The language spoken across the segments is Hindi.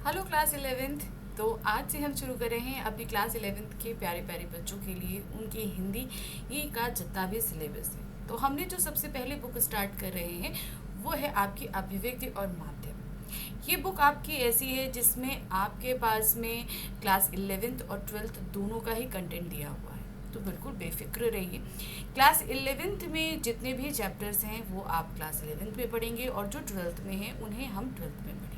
Hello class 11th। तो आज से हम शुरू कर रहे हैं अपनी क्लास 11th के प्यारे प्यारे बच्चों के लिए उनके हिंदी ही का जितना भी सिलेबस है। तो हमने जो सबसे पहले बुक स्टार्ट कर रहे हैं वो है आपकी अभिव्यक्ति और माध्यम। ये बुक आपकी ऐसी है जिसमें आपके पास में क्लास 11th और 12th दोनों का ही कंटेंट दिया हुआ है, तो बिल्कुल बेफिक्र रहिए। क्लास 11th में जितने भी चैप्टर्स हैं वो आप क्लास 11th में पढ़ेंगे और जो 12th में हैं उन्हें हम 12th में पढ़ेंगे।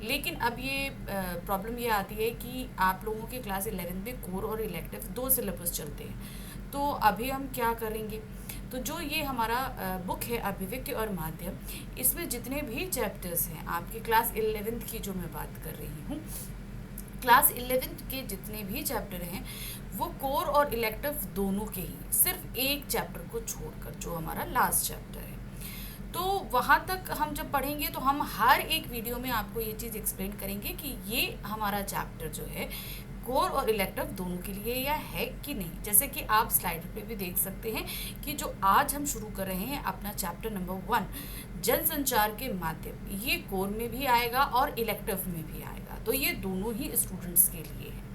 लेकिन अब ये प्रॉब्लम ये आती है कि आप लोगों के क्लास 11 में कोर और इलेक्टिव दो सिलेबस चलते हैं। तो अभी हम क्या करेंगे, तो जो ये हमारा बुक है अभिव्यक्ति और माध्यम, इसमें जितने भी चैप्टर्स हैं आपके क्लास 11 की जो मैं बात कर रही हूँ, क्लास 11 के जितने भी चैप्टर हैं वो कोर और इलेक्टिव दोनों के ही, सिर्फ एक चैप्टर को छोड़कर जो हमारा लास्ट चैप्टर है। तो वहाँ तक हम जब पढ़ेंगे तो हम हर एक वीडियो में आपको ये चीज़ एक्सप्लेन करेंगे कि ये हमारा चैप्टर जो है कोर और इलेक्टिव दोनों के लिए या है कि नहीं। जैसे कि आप स्लाइड पे भी देख सकते हैं कि जो आज हम शुरू कर रहे हैं अपना चैप्टर नंबर 1 जनसंचार के माध्यम, ये कोर में भी आएगा और इलेक्टिव में भी आएगा। तो ये दोनों ही स्टूडेंट्स के लिए है।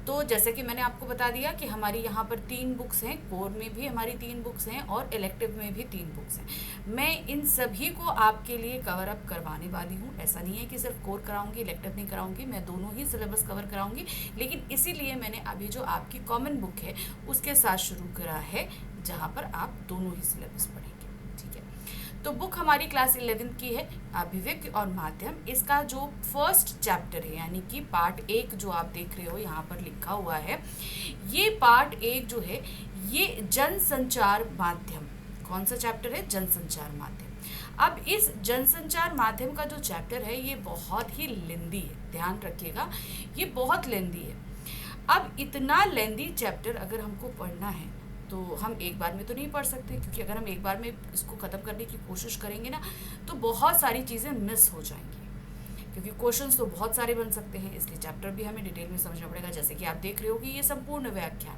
तो जैसे कि मैंने आपको बता दिया कि हमारी यहाँ पर 3 बुक्स हैं, कोर में भी हमारी 3 बुक्स हैं और इलेक्टिव में भी 3 बुक्स हैं। मैं इन सभी को आपके लिए कवर अप करवाने वाली हूँ। ऐसा नहीं है कि सिर्फ कोर कराऊंगी, इलेक्टिव नहीं कराऊंगी, मैं दोनों ही सिलेबस कवर कराऊंगी। लेकिन इसीलिए मैंने अभी जो आपकी कॉमन बुक है उसके साथ शुरू करा है, जहाँ पर आप दोनों ही सिलेबस पढ़ेंगे। ठीक है, तो बुक हमारी क्लास 11 की है अभिव्यक्ति और माध्यम। इसका जो फर्स्ट चैप्टर है यानी कि पार्ट 1 जो आप देख रहे हो यहाँ पर लिखा हुआ है, ये पार्ट 1 जो है ये जनसंचार माध्यम। कौन सा चैप्टर है? जनसंचार माध्यम। अब इस जनसंचार माध्यम का जो चैप्टर है ये बहुत ही लेंदी है, ध्यान रखिएगा, ये बहुत लेंदी है। अब इतना लेंदी चैप्टर अगर हमको पढ़ना है तो हम एक बार में तो नहीं पढ़ सकते, क्योंकि अगर हम एक बार में इसको ख़त्म करने की कोशिश करेंगे ना तो बहुत सारी चीज़ें मिस हो जाएंगी, क्योंकि क्वेश्चंस तो बहुत सारे बन सकते हैं। इसलिए चैप्टर भी हमें डिटेल में समझना पड़ेगा। जैसे कि आप देख रहे हो कि ये संपूर्ण व्याख्या,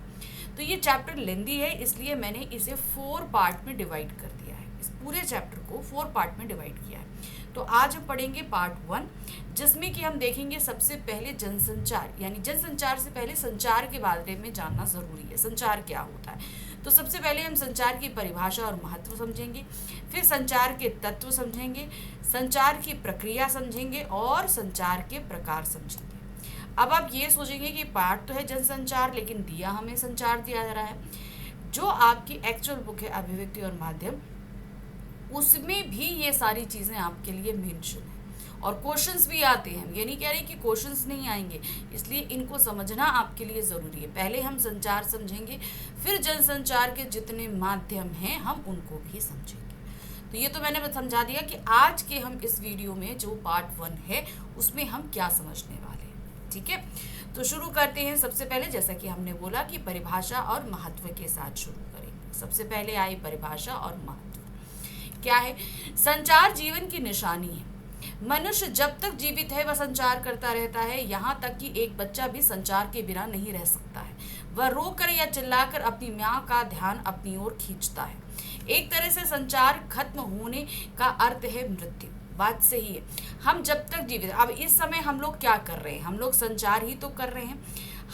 तो ये चैप्टर लेंदी है, इसलिए मैंने इसे 4 पार्ट में डिवाइड कर दिया है। इस पूरे चैप्टर को 4 पार्ट में डिवाइड किया है। तो आज हम पढ़ेंगे पार्ट 1, जिसमें कि हम देखेंगे सबसे पहले जनसंचार, यानी जनसंचार से पहले संचार के बारे में जानना ज़रूरी है। संचार क्या होता है, तो सबसे पहले हम संचार की परिभाषा और महत्व समझेंगे, फिर संचार के तत्व समझेंगे, संचार की प्रक्रिया समझेंगे और संचार के प्रकार समझेंगे। अब आप ये सोचेंगे कि पार्ट तो है जनसंचार, लेकिन दिया हमें संचार दिया जा रहा है। जो आपकी एक्चुअल बुक है अभिव्यक्ति और माध्यम, उसमें भी ये सारी चीज़ें आपके लिए मेंशन है और क्वेश्चंस भी आते हैं। हम ये नहीं कह रहे कि क्वेश्चंस नहीं आएंगे, इसलिए इनको समझना आपके लिए ज़रूरी है। पहले हम संचार समझेंगे, फिर जनसंचार के जितने माध्यम हैं हम उनको भी समझेंगे। तो ये तो मैंने समझा दिया कि आज के हम इस वीडियो में जो पार्ट 1 है उसमें हम क्या समझने वाले हैं। ठीक है, तो शुरू करते हैं। सबसे पहले जैसा कि हमने बोला कि परिभाषा और महत्व के साथ शुरू करेंगे। सबसे पहले आई परिभाषा और महत्व। क्या है? संचार जीवन की निशानी है। मनुष्य जब तक जीवित है वह संचार करता रहता है, यहाँ तक कि एक बच्चा भी संचार के बिना नहीं रह सकता है। वह रोकर या चिल्लाकर अपनी माँ का ध्यान अपनी ओर खींचता है। एक तरह से संचार खत्म होने का अर्थ है मृत्यु। बात सही है। हम जब तक जीवित, अब इस समय हम लोग क्या कर रहे हैं? हम लोग संचार ही तो कर रहे हैं।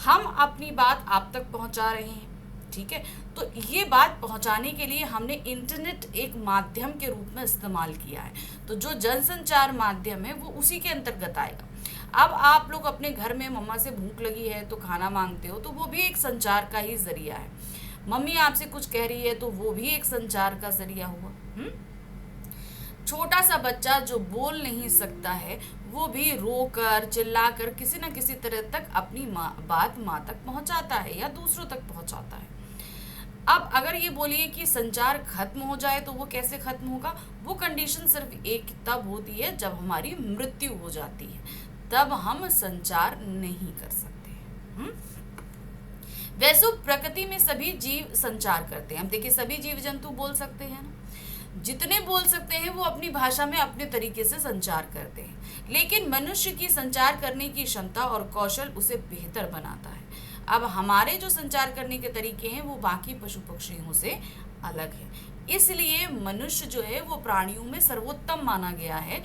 हम अपनी बात आप तक पहुँचा रहे हैं। ठीक है, तो ये बात पहुंचाने के लिए हमने इंटरनेट एक माध्यम के रूप में इस्तेमाल किया है। तो जो जनसंचार माध्यम है वो उसी के अंतर्गत आएगा। अब आप लोग अपने घर में मम्मा से भूख लगी है तो खाना मांगते हो, तो वो भी एक संचार का ही जरिया है। मम्मी आपसे कुछ कह रही है तो वो भी एक संचार का जरिया हुआ। छोटा सा बच्चा जो बोल नहीं सकता है वो भी रोकर चिल्लाकर किसी न किसी तरह तक अपनी बात माँ तक पहुंचाता है या दूसरों तक पहुंचाता है। अब अगर ये बोलिए कि संचार खत्म हो जाए तो वो कैसे खत्म होगा? वो कंडीशन सिर्फ एक तब होती है जब हमारी मृत्यु हो जाती है, तब हम संचार नहीं कर सकते। वैसे प्रकृति में सभी जीव संचार करते हैं। हम देखिए सभी जीव जंतु बोल सकते हैं ना, जितने बोल सकते हैं वो अपनी भाषा में अपने तरीके से संचार करते हैं। लेकिन मनुष्य की संचार करने की क्षमता और कौशल उसे बेहतर बनाता है। अब हमारे जो संचार करने के तरीके हैं वो बाकी पशु पक्षियों से अलग है। इसलिए मनुष्य जो है वो प्राणियों में सर्वोत्तम माना गया है,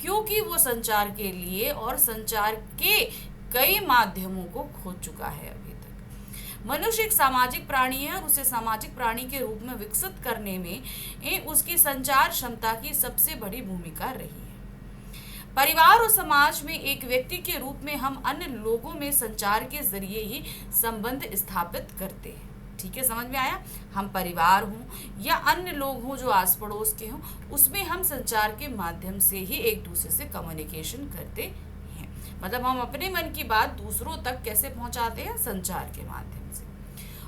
क्योंकि वो संचार के लिए और संचार के कई माध्यमों को खोज चुका है अभी तक। मनुष्य एक सामाजिक प्राणी है और उसे सामाजिक प्राणी के रूप में विकसित करने में उसकी संचार क्षमता की सबसे बड़ी भूमिका रही है। परिवार और समाज में एक व्यक्ति के रूप में हम अन्य लोगों में संचार के जरिए ही संबंध स्थापित करते हैं। ठीक है, समझ में आया? हम परिवार हों या अन्य लोग हों जो आस पड़ोस के हों, उसमें हम संचार के माध्यम से ही एक दूसरे से कम्युनिकेशन करते हैं। मतलब हम अपने मन की बात दूसरों तक कैसे पहुंचाते हैं? संचार के माध्यम से।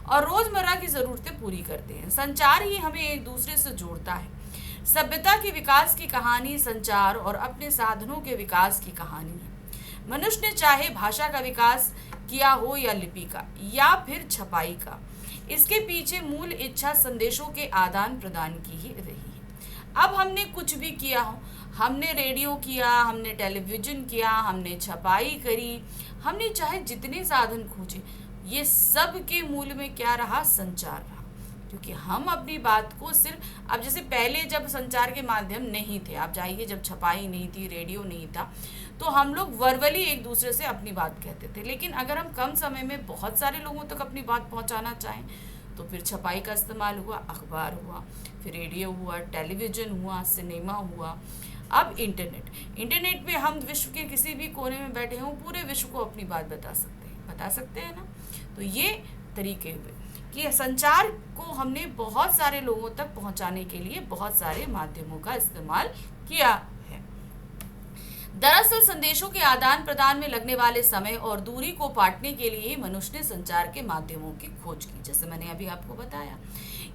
और रोजमर्रा की जरूरतें पूरी करते हैं। संचार ही हमें एक दूसरे से जोड़ता है। सभ्यता के विकास की कहानी संचार और अपने साधनों के विकास की कहानी है। मनुष्य ने चाहे भाषा का विकास किया हो या लिपि का या फिर छपाई का, इसके पीछे मूल इच्छा संदेशों के आदान प्रदान की ही रही है। अब हमने कुछ भी किया हो, हमने रेडियो किया, हमने टेलीविजन किया, हमने छपाई करी, हमने चाहे जितने साधन खोजे, ये सब के मूल में क्या रहा? संचार रहा। क्योंकि हम अपनी बात को सिर्फ, अब जैसे पहले जब संचार के माध्यम नहीं थे, आप जाइए, जब छपाई नहीं थी, रेडियो नहीं था, तो हम लोग वर्बली एक दूसरे से अपनी बात कहते थे। लेकिन अगर हम कम समय में बहुत सारे लोगों तक अपनी बात पहुंचाना चाहें तो फिर छपाई का इस्तेमाल हुआ, अखबार हुआ, फिर रेडियो हुआ, टेलीविज़न हुआ, सिनेमा हुआ, अब इंटरनेट पे हम विश्व के किसी भी कोने में बैठे हों, पूरे विश्व को अपनी बात बता सकते हैं ना। तो ये तरीके हुए कि संचार को हमने बहुत सारे लोगों तक पहुंचाने के लिए बहुत सारे माध्यमों का इस्तेमाल किया है। दरअसल संदेशों के आदान प्रदान में लगने वाले समय और दूरी को पाटने के लिए मनुष्य ने संचार के माध्यमों की खोज की। जैसे मैंने अभी आपको बताया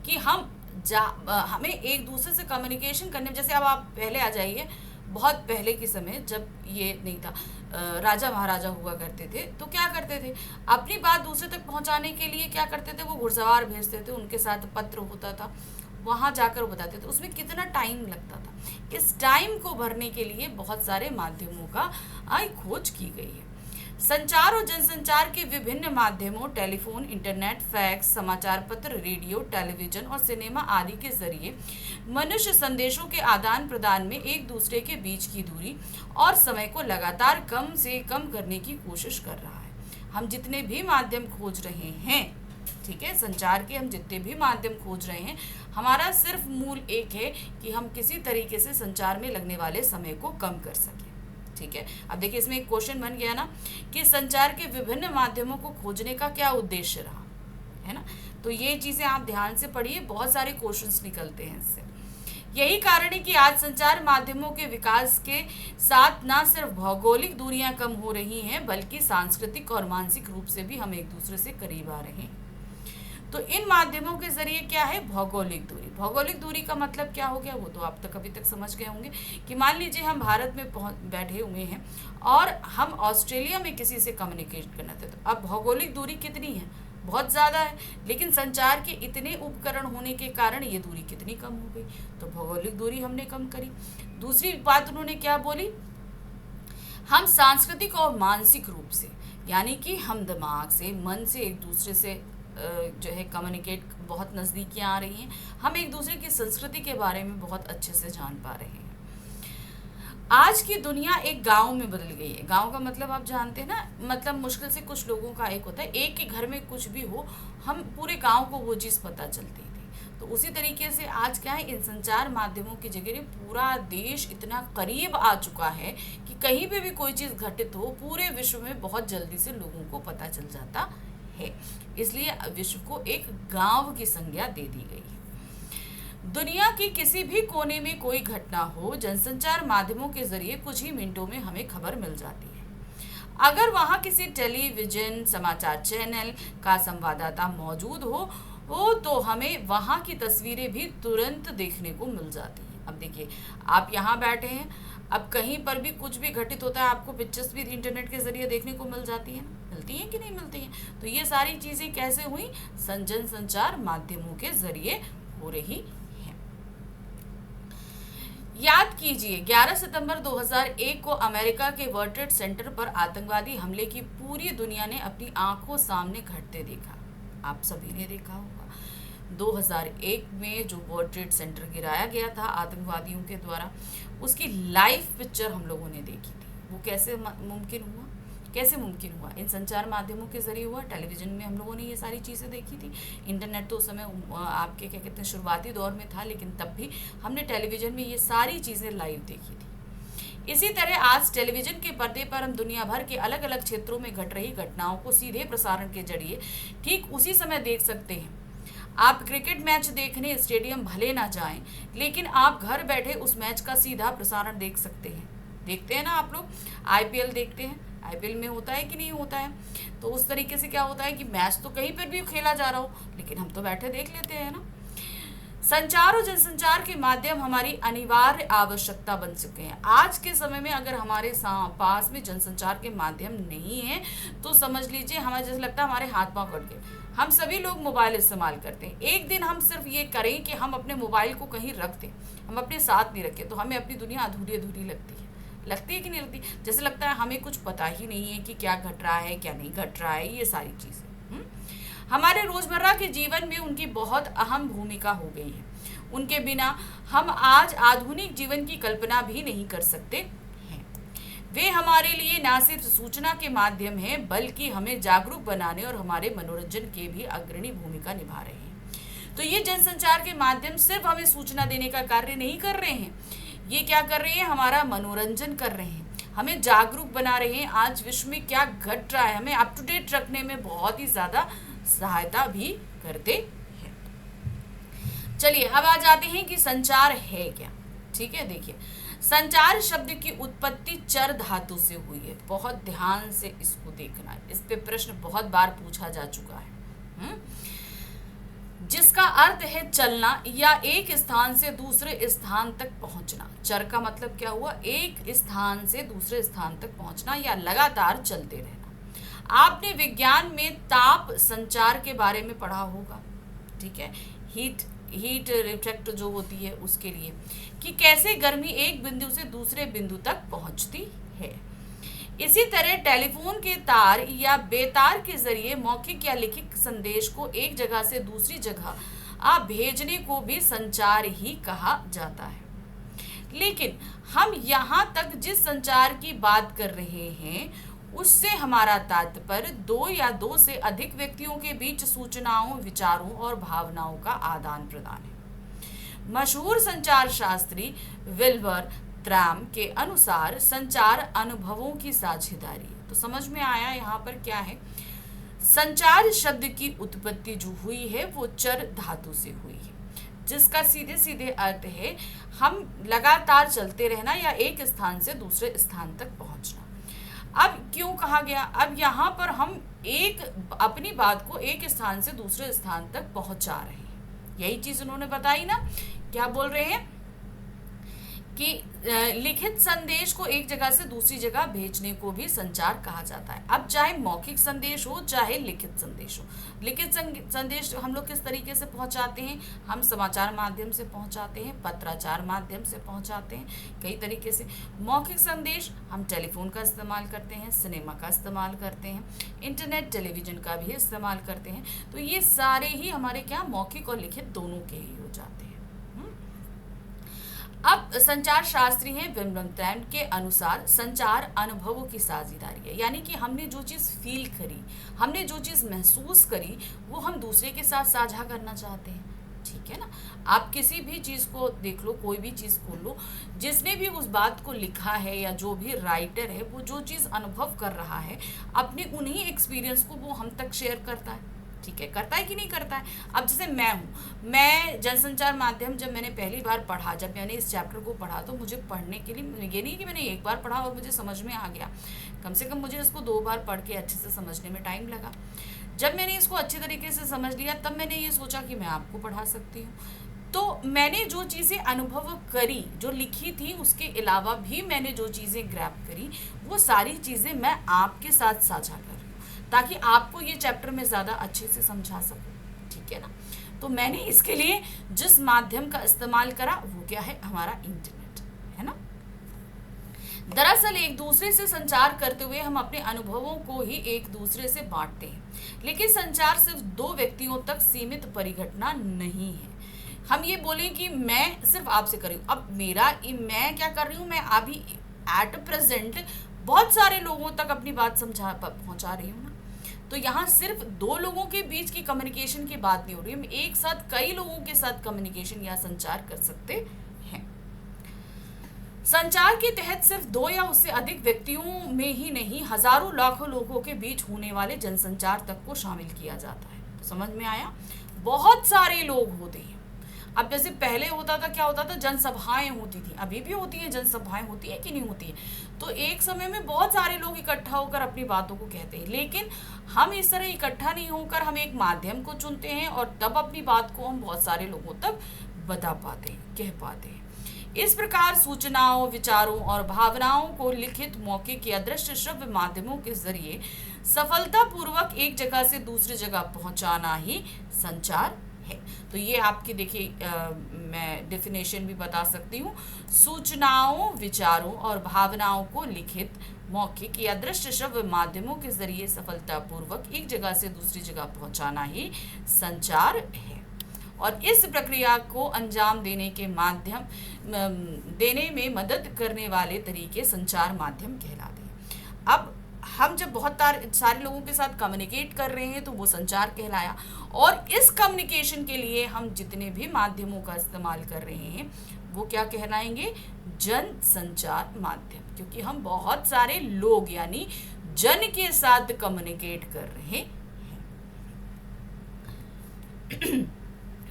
कि हमें एक दूसरे से कम्युनिकेशन करने, जैसे अब आप पहले आ जाइए, बहुत पहले के समय जब ये नहीं था, राजा महाराजा हुआ करते थे, तो क्या करते थे? अपनी बात दूसरे तक पहुंचाने के लिए क्या करते थे? वो घुड़सवार भेजते थे, उनके साथ पत्र होता था, वहां जाकर वो बताते थे। उसमें कितना टाइम लगता था। इस टाइम को भरने के लिए बहुत सारे माध्यमों का खोज की गई है। संचार और जनसंचार के विभिन्न माध्यमों, टेलीफोन, इंटरनेट, फैक्स, समाचार पत्र, रेडियो, टेलीविजन और सिनेमा आदि के जरिए मनुष्य संदेशों के आदान प्रदान में एक दूसरे के बीच की दूरी और समय को लगातार कम से कम करने की कोशिश कर रहा है। हम जितने भी माध्यम खोज रहे हैं, ठीक है, संचार के हम जितने भी माध्यम खोज रहे हैं, हमारा सिर्फ मूल एक है कि हम किसी तरीके से संचार में लगने वाले समय को कम कर सकें। ठीक है, अब देखिए इसमें एक क्वेश्चन बन गया ना कि संचार के विभिन्न माध्यमों को खोजने का क्या उद्देश्य रहा, है ना। तो ये चीजें आप ध्यान से पढ़िए, बहुत सारे क्वेश्चंस निकलते हैं इससे। यही कारण है कि आज संचार माध्यमों के विकास के साथ न सिर्फ भौगोलिक दूरियां कम हो रही हैं, बल्कि सांस्कृतिक और मानसिक रूप से भी हम एक दूसरे से करीब आ रहे हैं। तो इन माध्यमों के जरिए क्या है? भौगोलिक दूरी। भौगोलिक दूरी का मतलब क्या हो गया? वो तो आप तक अभी तक समझ गए होंगे कि मान लीजिए हम भारत में बैठे हुए हैं और हम ऑस्ट्रेलिया में किसी से कम्युनिकेट करना था, तो अब भौगोलिक दूरी कितनी है? बहुत ज़्यादा है। लेकिन संचार के इतने उपकरण होने के कारण ये दूरी कितनी कम हो गई, तो भौगोलिक दूरी हमने कम करी। दूसरी बात उन्होंने क्या बोली? हम सांस्कृतिक और मानसिक रूप से, यानी कि हम दिमाग से, मन से एक दूसरे से जो है कम्युनिकेट, बहुत नज़दीकियाँ आ रही हैं। हम एक दूसरे की संस्कृति के बारे में बहुत अच्छे से जान पा रहे हैं। आज की दुनिया एक गांव में बदल गई है। गांव का मतलब आप जानते हैं ना, मतलब मुश्किल से कुछ लोगों का एक होता है, एक के घर में कुछ भी हो, हम पूरे गांव को वो चीज़ पता चलती थी। तो उसी तरीके से आज क्या है, इन संचार माध्यमों की जगह पूरा देश इतना करीब आ चुका है कि कहीं पे भी कोई चीज़ घटित हो, पूरे विश्व में बहुत जल्दी से लोगों को पता चल जाता है। इसलिए विश्व को एक गांव की संज्ञा दे दी गई है। दुनिया की किसी भी कोने में कोई घटना हो, जनसंचार माध्यमों के जरिए कुछ ही मिनटों में हमें खबर मिल जाती है। अगर वहां किसी टेलीविजन समाचार चैनल का संवाददाता मौजूद हो तो हमें वहां की तस्वीरें भी तुरंत देखने को मिल जाती हैं। अब देखिए, आप यहाँ बैठे हैं, अब कहीं पर भी कुछ भी घटित होता है, आपको पिक्चर्स भी इंटरनेट के जरिए देखने को मिल जाती हैं। मिलती हैं कि नहीं मिलती हैं? तो ये सारी चीज़ें कैसे हुई? जनसंचार माध्यमों के जरिए हो रही हैं। याद कीजिए, 11 सितंबर 2001 को अमेरिका के वर्ल्ड ट्रेड सेंटर पर आतंकवादी हमले की पूरी दुनिया ने अपनी आंखों सामने घटते देखा। आप सभी ने देखा होगा। 2001 में जो वर्ल्ड ट्रेड सेंटर गिराया गया था आतंकवादियों के द्वारा, उसकी लाइव पिक्चर हम लोगों ने देखी थी। वो कैसे मुमकिन हुआ? कैसे मुमकिन हुआ? इन संचार माध्यमों के जरिए हुआ। टेलीविज़न में हम लोगों ने ये सारी चीज़ें देखी थी। इंटरनेट तो उस समय आपके क्या कहते हैं शुरुआती दौर में था, लेकिन तब भी हमने टेलीविज़न में ये सारी चीज़ें लाइव देखी थी। इसी तरह आज टेलीविज़न के पर्दे पर हम दुनिया भर के अलग अलग क्षेत्रों में घट रही घटनाओं को सीधे प्रसारण के जरिए ठीक उसी समय देख सकते हैं। आप क्रिकेट मैच देखने स्टेडियम भले ना जाएं, लेकिन आप घर बैठे उस मैच का सीधा प्रसारण देख सकते हैं। देखते हैं ना आप लोग, आईपीएल देखते हैं, आईपीएल में होता है कि नहीं होता है? तो उस तरीके से क्या होता है कि मैच तो कहीं पर भी खेला जा रहा हो, लेकिन हम तो बैठे देख लेते हैं ना। संचार और जनसंचार के माध्यम हमारी अनिवार्य आवश्यकता बन चुके हैं। आज के समय में अगर हमारे पास में जनसंचार के माध्यम नहीं है तो समझ लीजिए हमें जैसे लगता है हमारे हाथ पांव कट गए। हम सभी लोग मोबाइल इस्तेमाल करते हैं। एक दिन हम सिर्फ ये करें कि हम अपने मोबाइल को कहीं रख दें, हम अपने साथ नहीं रखें, तो हमें अपनी दुनिया अधूरी अधूरी लगती है कि नहीं लगती? जैसे लगता है हमें कुछ पता ही नहीं है कि क्या घट रहा है, क्या नहीं घट रहा है, ये सारी चीज़ें। हमारे रोजमर्रा के जीवन में उनकी बहुत अहम भूमिका हो गई है। उनके बिना हम आज आधुनिक जीवन की कल्पना भी नहीं कर सकते हैं। वे हमारे लिए न सिर्फ सूचना के माध्यम हैं, बल्कि हमें जागरूक बनाने और हमारे मनोरंजन के भी अग्रणी भूमिका निभा रहे हैं। तो ये जनसंचार के माध्यम सिर्फ हमें सूचना देने का कार्य नहीं कर रहे हैं, ये क्या कर रहे हैं? हमारा मनोरंजन कर रहे हैं, हमें जागरूक बना रहे हैं। आज विश्व में क्या घट रहा है हमें अप टू डेट रखने में बहुत ही ज़्यादा सहायता भी करते हैं। चलिए अब आ जाते हैं कि संचार है क्या। ठीक है, देखिए संचार शब्द की उत्पत्ति चर धातु से हुई है। बहुत ध्यान से इसको देखना है, इस पे प्रश्न बहुत बार पूछा जा चुका है। जिसका अर्थ है चलना या एक स्थान से दूसरे स्थान तक पहुंचना। चर का मतलब क्या हुआ? एक स्थान से दूसरे स्थान तक पहुंचना या लगातार चलते रहना। आपने विज्ञान में ताप संचार के बारे में पढ़ा होगा, ठीक है, हीट रिफ्लेक्ट जो होती है उसके लिए, कि कैसे गर्मी एक बिंदु से दूसरे बिंदु तक पहुंचती है। इसी तरह टेलीफोन के तार या बेतार के जरिए मौखिक या लिखित संदेश को एक जगह से दूसरी जगह आप भेजने को भी संचार ही कहा जाता है। लेकिन हम यहाँ तक जिस संचार की बात कर रहे हैं उससे हमारा तात्पर्य दो या दो से अधिक व्यक्तियों के बीच सूचनाओं, विचारों और भावनाओं का आदान प्रदान है। मशहूर संचार शास्त्री विल्बर त्रैम के अनुसार संचार अनुभवों की साझेदारी है। तो समझ में आया यहाँ पर क्या है? संचार शब्द की उत्पत्ति जो हुई है वो चर धातु से हुई है, जिसका सीधे सीधे अर्थ है हम लगातार चलते रहना या एक स्थान से दूसरे स्थान तक पहुंचना। अब क्यों कहा गया? अब यहाँ पर हम अपनी बात को एक स्थान से दूसरे स्थान तक पहुंचा रहे हैं। यही चीज उन्होंने बताई ना। क्या बोल रहे हैं कि लिखित संदेश को एक जगह से दूसरी जगह भेजने को भी संचार कहा जाता है। अब चाहे मौखिक संदेश हो चाहे लिखित संदेश हो। लिखित संदेश हम लोग किस तरीके से पहुंचाते हैं? हम समाचार माध्यम से पहुंचाते हैं, पत्राचार माध्यम से पहुंचाते हैं, कई तरीके से। मौखिक संदेश हम टेलीफोन का इस्तेमाल करते हैं, सिनेमा का इस्तेमाल करते हैं, इंटरनेट टेलीविजन का भी इस्तेमाल करते हैं। तो ये सारे ही हमारे क्या मौखिक और लिखित दोनों के ही हो जाते हैं। अब संचार शास्त्री हैं विल्बर त्रैम के अनुसार संचार अनुभवों की साझेदारी है, यानी कि हमने जो चीज़ फील करी, हमने जो चीज़ महसूस करी वो हम दूसरे के साथ साझा करना चाहते हैं। ठीक है ना? आप किसी भी चीज़ को देख लो, कोई भी चीज़ खोल लो, जिसने भी उस बात को लिखा है या जो भी राइटर है वो जो चीज़ अनुभव कर रहा है अपने उन्हीं एक्सपीरियंस को वो हम तक शेयर करता है। ठीक है, करता है कि नहीं करता है? अब जैसे मैं जनसंचार माध्यम जब मैंने पहली बार पढ़ा, जब मैंने इस चैप्टर को पढ़ा तो मुझे पढ़ने के लिए ये नहीं कि मैंने एक बार पढ़ा और मुझे समझ में आ गया, कम से कम मुझे इसको 2 बार पढ़ के अच्छे से समझने में टाइम लगा। जब मैंने इसको अच्छे तरीके से समझ लिया तब मैंने ये सोचा कि मैं आपको पढ़ा सकती हूँ। तो मैंने जो चीज़ें अनुभव करी, जो लिखी थी, उसके अलावा भी मैंने जो चीज़ें ग्रैब करी वो सारी चीज़ें मैं आपके साथ साझा कर रही हूँ ताकि आपको ये चैप्टर में ज़्यादा अच्छे से समझा सकूँ। ठीक है ना? तो मैंने इसके लिए जिस माध्यम का इस्तेमाल करा वो क्या है? हमारा इंटरनेट है ना। दरअसल एक दूसरे से संचार करते हुए हम अपने अनुभवों को ही एक दूसरे से बांटते हैं, लेकिन संचार सिर्फ दो व्यक्तियों तक सीमित परिघटना नहीं है। हम ये बोलें कि मैं सिर्फ आपसे कर रही हूँ, अब मैं क्या कर रही हूँ, मैं अभी एट प्रेजेंट बहुत सारे लोगों तक अपनी बात पहुंचा रही हूँ ना। तो यहाँ सिर्फ दो लोगों के बीच की कम्युनिकेशन की बात नहीं हो रही, हम एक साथ कई लोगों के साथ कम्युनिकेशन या संचार कर सकते हैं। संचार के तहत सिर्फ दो या उससे अधिक व्यक्तियों में ही नहीं, हजारों लाखों लोगों के बीच होने वाले जनसंचार तक को शामिल किया जाता है। तो समझ में आया, बहुत सारे लोग होते हैं। अब जैसे पहले होता था, क्या होता था, जनसभाएं होती थी, अभी भी होती हैं जनसभाएं, होती है कि नहीं होती है, तो एक समय में बहुत सारे लोग इकट्ठा होकर अपनी बातों को कहते हैं। लेकिन हम इस तरह इकट्ठा नहीं होकर हम एक माध्यम को चुनते हैं और तब अपनी बात को हम बहुत सारे लोगों तक बता पाते हैं, कह पाते हैं। इस प्रकार सूचनाओं, विचारों और भावनाओं को लिखित, मौखिक या दृश्य श्रव्य माध्यमों के जरिए सफलतापूर्वक एक जगह से दूसरी जगह पहुंचाना ही संचार है। तो ये आपकी देखिए, मैं डेफिनेशन भी बता सकती हूँ। सूचनाओं, विचारों और भावनाओं को लिखित, मौखिक या दृश्य श्रव्य माध्यमों के जरिए सफलतापूर्वक एक जगह से दूसरी जगह पहुंचाना ही संचार है। और इस प्रक्रिया को अंजाम देने में मदद करने वाले तरीके संचार माध्यम कहलाते हैं। अब हम जब बहुत सारे लोगों के साथ कम्युनिकेट कर रहे हैं तो वो संचार कहलाया, और इस कम्युनिकेशन के लिए हम जितने भी माध्यमों का इस्तेमाल कर रहे हैं वो क्या कहलाएंगे, जन संचार माध्यम, क्योंकि हम बहुत सारे लोग यानी जन के साथ कम्युनिकेट कर रहे हैं।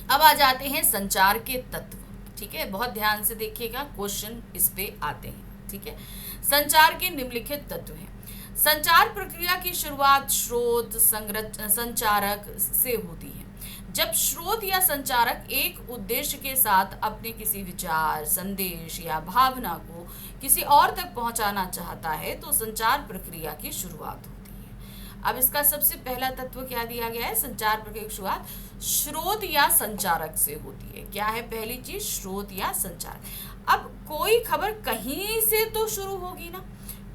अब आ जाते हैं संचार के तत्व। ठीक है, बहुत ध्यान से देखिएगा, क्वेश्चन इस पे आते हैं। ठीक है, संचार के निम्नलिखित तत्व हैं। संचार प्रक्रिया की शुरुआत स्रोत संचारक से होती है। जब स्रोत या संचारक एक उद्देश्य के साथ अपने किसी विचार, संदेश या भावना को किसी और तक पहुंचाना चाहता है तो संचार प्रक्रिया की शुरुआत होती है। अब इसका सबसे पहला तत्व क्या दिया गया है, संचार प्रक्रिया की शुरुआत स्रोत या संचारक से होती है। क्या है पहली चीज, स्रोत या संचारक। अब कोई खबर कहीं से तो शुरू होगी ना,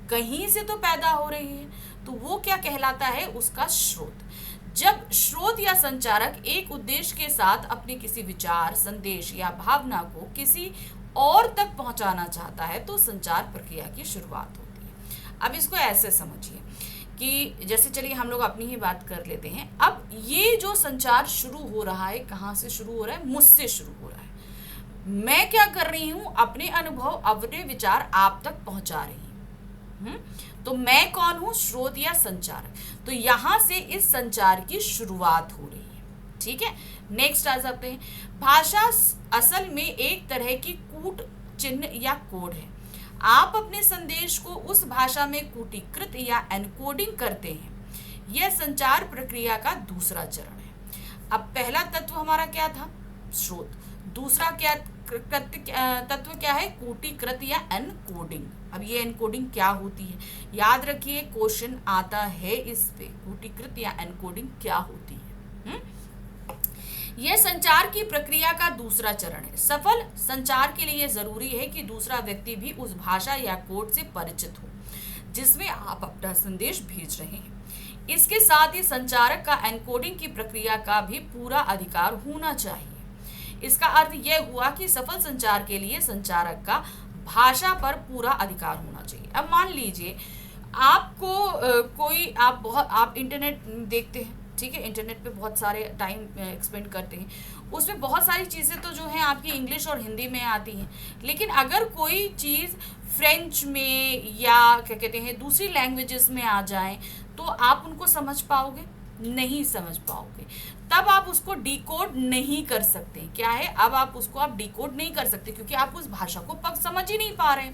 कहीं से तो पैदा हो रही है, तो वो क्या कहलाता है, उसका स्रोत। जब स्रोत या संचारक एक उद्देश्य के साथ अपने किसी विचार, संदेश या भावना को किसी और तक पहुंचाना चाहता है तो संचार प्रक्रिया की शुरुआत होती है। अब इसको ऐसे समझिए कि जैसे चलिए हम लोग अपनी ही बात कर लेते हैं। अब ये जो संचार शुरू हो रहा है, कहाँ से शुरू हो रहा है, मुझसे शुरू हो रहा है। मैं क्या कर रही हूँ, अपने अनुभव, अपने विचार आप तक पहुंचा रही हूँ। तो मैं कौन हूं, स्रोत या संचारक। तो यहां से इस संचार की शुरुआत हो रही है। ठीक है, नेक्स्ट आ जाते हैं। भाषा असल में एक तरह की कूट चिन्ह या कोड है। आप अपने संदेश को उस भाषा में कूटीकृत या एनकोडिंग करते हैं। यह संचार प्रक्रिया का दूसरा चरण है। अब पहला तत्व हमारा क्या था, स्रोत। दूसरा क्या तत्व क्या है, कूटीकृत या एनकोडिंग। अब ये एनकोडिंग क्या होती है, याद रखिए क्वेश्चन आता है इस पे, कूटीकृत या एनकोडिंग क्या होती है। यह संचार की प्रक्रिया का दूसरा चरण है। सफल संचार के लिए जरूरी है कि दूसरा व्यक्ति भी उस भाषा या कोड से परिचित हो जिसमें आप अपना संदेश भेज रहे हैं। इसके साथ ही संचारक का एनकोडिंग की प्रक्रिया का भी पूरा अधिकार होना चाहिए। इसका अर्थ यह हुआ कि सफल संचार के लिए संचारक का भाषा पर पूरा अधिकार होना चाहिए। अब मान लीजिए आपको आप इंटरनेट देखते हैं, ठीक है, इंटरनेट पे बहुत सारे टाइम एक्सपेंड करते हैं, उसमें बहुत सारी चीज़ें तो जो हैं आपकी इंग्लिश और हिंदी में आती हैं, लेकिन अगर कोई चीज़ फ्रेंच में या क्या कहते हैं दूसरी लैंग्वेजेस में आ जाए तो आप उनको समझ पाओगे, नहीं समझ पाओगे। तब आप उसको डिकोड नहीं कर सकते। क्या है, अब आप उसको डिकोड नहीं कर सकते क्योंकि आप उस भाषा को समझ ही नहीं पा रहे।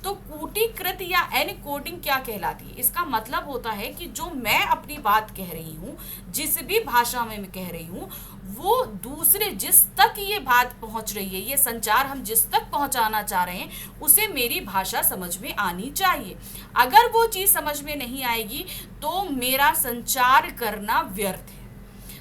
तो कूटीकृत या एनकोडिंग क्या कहलाती है, इसका मतलब होता है कि जो मैं अपनी बात कह रही हूँ, जिस भी भाषा में मैं कह रही हूँ, वो दूसरे जिस तक ये बात पहुँच रही है, ये संचार हम जिस तक पहुँचाना चाह रहे हैं उसे मेरी भाषा समझ में आनी चाहिए। अगर वो चीज़ समझ में नहीं आएगी तो मेरा संचार करना व्यर्थ है।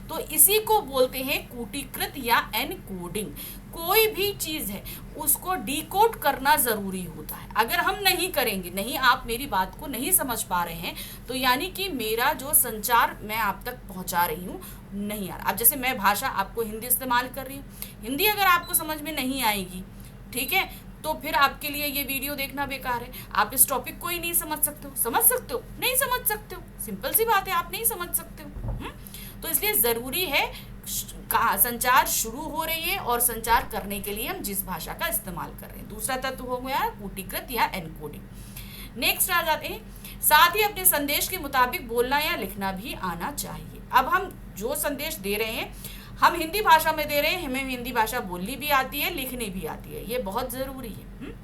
तो इसी को बोलते हैं कूटीकृत या एनकोडिंग। कोई भी चीज़ है उसको डिकोड करना ज़रूरी होता है। अगर हम नहीं करेंगे, नहीं, आप मेरी बात को नहीं समझ पा रहे हैं, तो यानी कि मेरा जो संचार मैं आप तक पहुंचा रही हूँ नहीं आ रहा। अब जैसे मैं भाषा आपको हिंदी इस्तेमाल कर रही हूँ, हिंदी अगर आपको समझ में नहीं आएगी, ठीक है, तो फिर आपके लिए ये वीडियो देखना बेकार है। आप इस टॉपिक को ही नहीं समझ सकते हो, समझ सकते हो, नहीं समझ सकते हो, सिंपल सी बात है, आप नहीं समझ सकते हो। तो इसलिए ज़रूरी है, कहा संचार शुरू हो रही है और संचार करने के लिए हम जिस भाषा का इस्तेमाल कर रहे हैं। दूसरा तत्व हो गया कूटीकृत या एनकोडिंग। नेक्स्ट आ जाते हैं, साथ ही अपने संदेश के मुताबिक बोलना या लिखना भी आना चाहिए। अब हम जो संदेश दे रहे हैं, हम हिंदी भाषा में दे रहे हैं, हमें हिंदी भाषा बोलनी भी आती है, लिखनी भी आती है, ये बहुत ज़रूरी है।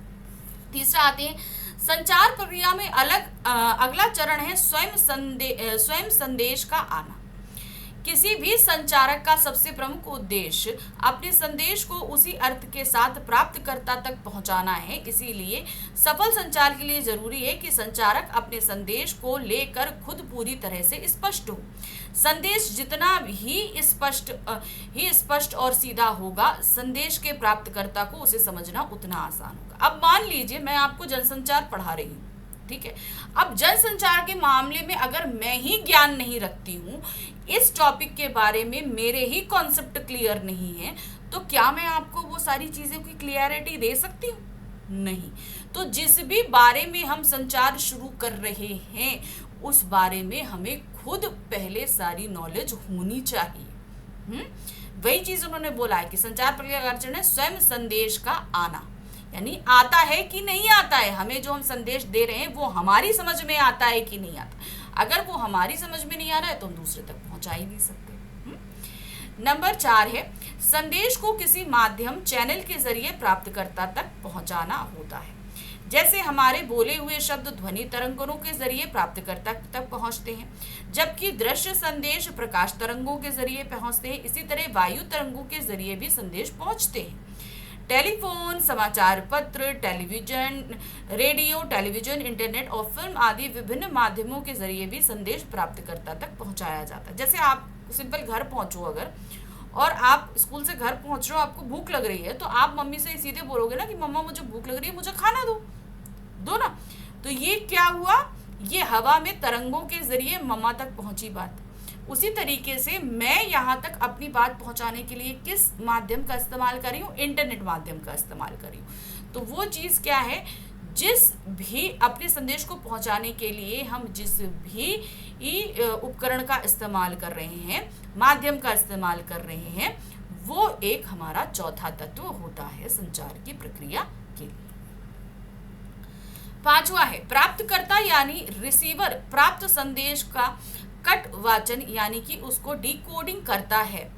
तीसरा आते हैं, संचार प्रक्रिया में अगला चरण है स्वयं संदेश का आना। किसी भी संचारक का सबसे प्रमुख उद्देश्य अपने संदेश को उसी अर्थ के साथ प्राप्तकर्ता तक पहुंचाना है। इसीलिए सफल संचार के लिए जरूरी है कि संचारक अपने संदेश को लेकर खुद पूरी तरह से स्पष्ट हो। संदेश जितना ही स्पष्ट और सीधा होगा, संदेश के प्राप्तकर्ता को उसे समझना उतना आसान होगा। अब मान लीजिए मैं आपको जनसंचार पढ़ा रही हूँ, ठीक है। अब जनसंचार के मामले में अगर मैं ही ज्ञान नहीं रखती हूँ, इस टॉपिक के बारे में मेरे ही कॉन्सेप्ट क्लियर नहीं है, तो क्या मैं आपको वो सारी चीज़ों की क्लियरिटी दे सकती हूँ? नहीं। तो जिस भी बारे में हम संचार शुरू कर रहे हैं, उस बारे में हमें खुद पहले सारी नॉलेज होनी चाहिए। वही चीज़ उन्होंने बोला है कि संचार प्रक्रिया का चरण है स्वयं संदेश का आना, यानी आता है कि नहीं आता है, हमें जो हम संदेश दे रहे हैं वो हमारी समझ में आता है कि नहीं आता। अगर वो हमारी समझ में नहीं आ रहा है तो हम दूसरे तक पहुंचा ही नहीं सकते। नंबर 4 है, संदेश को किसी माध्यम चैनल के जरिए प्राप्तकर्ता तक पहुंचाना होता है। जैसे हमारे बोले हुए शब्द ध्वनि तरंगों के जरिए प्राप्तकर्ता तक पहुंचते हैं, जबकि दृश्य संदेश प्रकाश तरंगों के जरिए पहुंचते हैं। इसी तरह वायु तरंगों के जरिए भी संदेश पहुंचते हैं। टेलीफोन, समाचार पत्र, टेलीविजन, रेडियो, टेलीविजन, इंटरनेट और फिल्म आदि विभिन्न माध्यमों के जरिए भी संदेश प्राप्तकर्ता तक पहुंचाया जाता है। जैसे आप सिंपल घर पहुंचो अगर, और आप स्कूल से घर पहुंच रहे हो, आपको भूख लग रही है, तो आप मम्मी से सीधे बोलोगे ना कि मम्मा मुझे भूख लग रही है, मुझे खाना दो ना। तो ये क्या हुआ, ये हवा में तरंगों के जरिए मम्मा तक पहुंची बात। उसी तरीके से मैं यहाँ तक अपनी बात पहुँचाने के लिए किस माध्यम का इस्तेमाल कर रही हूँ? इंटरनेट माध्यम का इस्तेमाल कर रही हूँ। तो वो चीज़ क्या है, जिस भी अपने संदेश को पहुँचाने के लिए हम जिस भी उपकरण का इस्तेमाल कर रहे हैं, माध्यम का इस्तेमाल कर रहे हैं, वो एक हमारा चौथा तत्व होता है संचार की प्रक्रिया के लिए। 5वां है प्राप्तकर्ता यानी रिसीवर प्राप्त संदेश का कट वाचन यानी कि उसको डिकोडिंग करता है।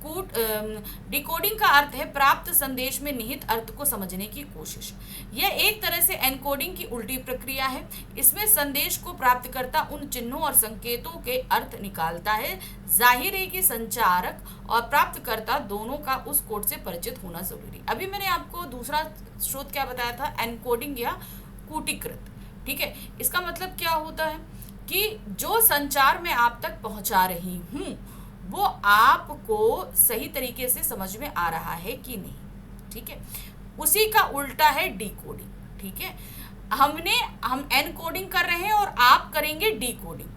डिकोडिंग का अर्थ है प्राप्त संदेश में निहित अर्थ को समझने की कोशिश। यह एक तरह से एनकोडिंग की उल्टी प्रक्रिया है। इसमें संदेश को प्राप्तकर्ता उन चिन्हों और संकेतों के अर्थ निकालता है। जाहिर है कि संचारक और प्राप्तकर्ता दोनों का उस कोड से परिचित होना जरूरी। अभी मैंने आपको दूसरा स्रोत क्या बताया था, एनकोडिंग या कूटीकृत, ठीक है। इसका मतलब क्या होता है कि जो संचार मैं आप तक पहुंचा रही हूँ वो आपको सही तरीके से समझ में आ रहा है कि नहीं, ठीक है। उसी का उल्टा है डिकोडिंग, ठीक है। हम एनकोडिंग कर रहे हैं और आप करेंगे डिकोडिंग,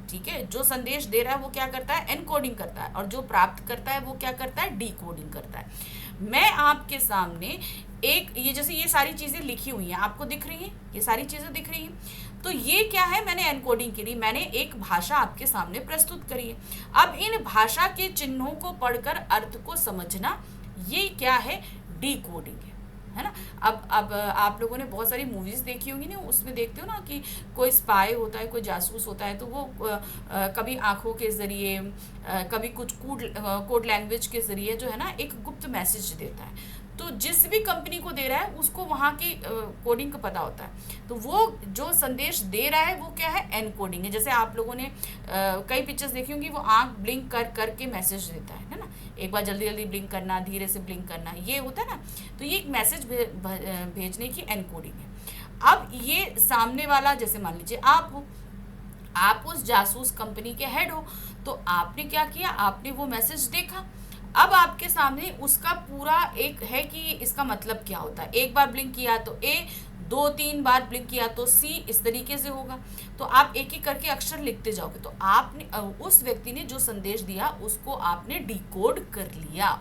ठीक है। जो संदेश दे रहा है वो क्या करता है, एनकोडिंग करता है, और जो प्राप्त करता है वो क्या करता है, डिकोडिंग करता है। मैं आपके सामने एक ये जैसे ये सारी चीज़ें लिखी हुई हैं, आपको दिख रही हैं, ये सारी चीज़ें दिख रही हैं। तो ये क्या है, मैंने एनकोडिंग के लिए मैंने एक भाषा आपके सामने प्रस्तुत करी है। अब इन भाषा के चिन्हों को पढ़कर अर्थ को समझना, ये क्या है, डिकोडिंग है ना। अब आप लोगों ने बहुत सारी मूवीज़ देखी होंगी ना, उसमें देखते हो ना कि कोई स्पाई होता है, कोई जासूस होता है, तो वो कभी आंखों के ज़रिए, कभी कुछ कोड लैंग्वेज के ज़रिए जो है ना एक गुप्त मैसेज देता है। तो जिस भी कंपनी को दे रहा है उसको वहाँ की कोडिंग का पता होता है। तो वो जो संदेश दे रहा है वो क्या है, एनकोडिंग है। जैसे आप लोगों ने कई पिक्चर्स देखी होंगी, वो आंख ब्लिंक कर करके मैसेज देता है ना, एक बार जल्दी जल्दी ब्लिंक करना, धीरे से ब्लिंक करना, ये होता है ना। तो ये एक मैसेज भेजने की एनकोडिंग है। अब ये सामने वाला, जैसे मान लीजिए आप हो, आप उस जासूस कंपनी के हेड हो, तो आपने क्या किया, आपने वो मैसेज देखा, अब आपके सामने उसका पूरा एक है कि इसका मतलब क्या होता है। एक बार ब्लिंक किया तो ए, 2-3 बार ब्लिंक किया तो सी, इस तरीके से होगा। तो आप एक एक करके अक्षर लिखते जाओगे। तो आपने उस व्यक्ति ने जो संदेश दिया उसको आपने डिकोड कर लिया।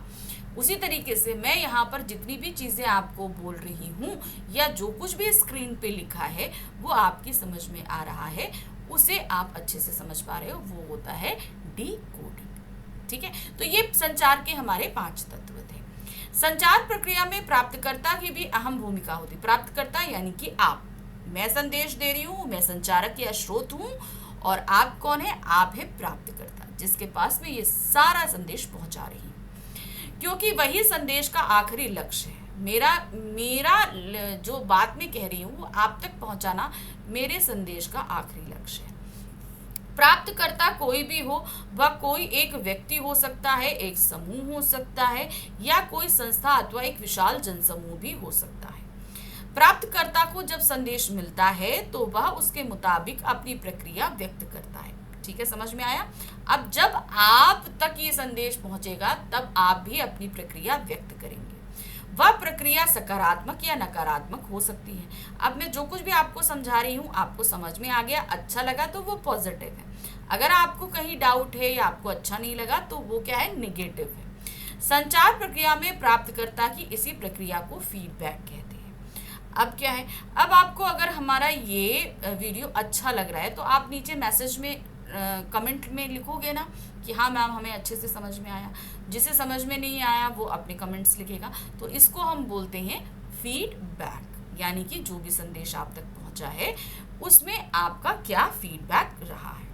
उसी तरीके से मैं यहाँ पर जितनी भी चीज़ें आपको बोल रही हूँ या जो कुछ भी स्क्रीन पे लिखा है वो आपकी समझ में आ रहा है, उसे आप अच्छे से समझ पा रहे हो, वो होता है डिकोडिंग। ठीक है, तो ये संचार के हमारे 5 तत्व थे। संचार प्रक्रिया में प्राप्तकर्ता की भी अहम भूमिका होती है। प्राप्तकर्ता यानी कि आप, मैं संदेश दे रही हूँ, मैं संचारक या स्रोत हूँ, और आप कौन है? आप है प्राप्तकर्ता, जिसके पास में ये सारा संदेश पहुंचा रही हूँ, क्योंकि वही संदेश का आखिरी लक्ष्य है। मेरा जो बात मैं कह रही हूँ वो आप तक पहुंचाना मेरे संदेश का आखिरी लक्ष्य है। प्राप्तकर्ता कोई भी हो, वह कोई एक व्यक्ति हो सकता है, एक समूह हो सकता है, या कोई संस्था अथवा एक विशाल जनसमूह भी हो सकता है। प्राप्तकर्ता को जब संदेश मिलता है तो वह उसके मुताबिक अपनी प्रक्रिया व्यक्त करता है। ठीक है, समझ में आया? अब जब आप तक ये संदेश पहुंचेगा तब आप भी अपनी प्रक्रिया व्यक्त करेंगे। वह प्रक्रिया सकारात्मक या नकारात्मक हो सकती है। अब मैं जो कुछ भी आपको समझा रही हूँ आपको समझ में आ गया, अच्छा लगा तो वो पॉजिटिव है। अगर आपको कहीं डाउट है या आपको अच्छा नहीं लगा तो वो क्या है? निगेटिव है। संचार प्रक्रिया में प्राप्तकर्ता की इसी प्रक्रिया को फीडबैक कहते हैं। अब क्या है, अब आपको अगर हमारा ये वीडियो अच्छा लग रहा है तो आप नीचे मैसेज में कमेंट में लिखोगे ना कि हाँ मैम हमें अच्छे से समझ में आया। जिसे समझ में नहीं आया वो अपने कमेंट्स लिखेगा। तो इसको हम बोलते हैं फीडबैक, यानी कि जो भी संदेश आप तक पहुंचा है उसमें आपका क्या फीडबैक रहा है।